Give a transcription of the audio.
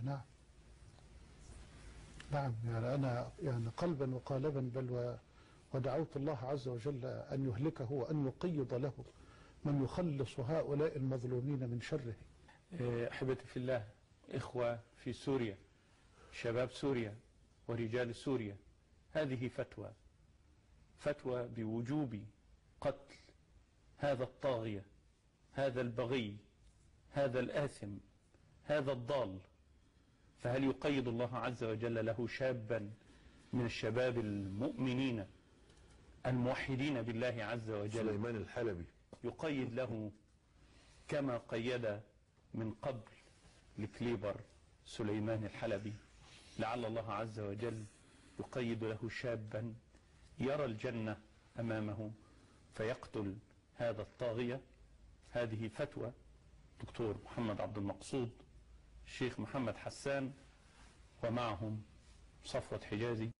نعم نعم. يعني أنا يعني قلبا وقالبا بل ودعوت الله عز وجل أن يهلكه وأن يقيض له من يخلص هؤلاء المظلومين من شره. أحبتي في الله، إخوة في سوريا، شباب سوريا ورجال سوريا، هذه فتوى بوجوب قتل هذا الطاغية، هذا البغي، هذا الآثم، هذا الضال. فهل يقيد الله عز وجل له شابا من الشباب المؤمنين الموحدين بالله عز وجل، سليمان الحلبي، يقيد له كما قيد من قبل لكليبر سليمان الحلبي؟ لعل الله عز وجل يقيد له شابا يرى الجنة أمامه فيقتل هذا الطاغية. هذه فتوى دكتور محمد عبد المقصود، الشيخ محمد حسان، ومعهم صفوة حجازي.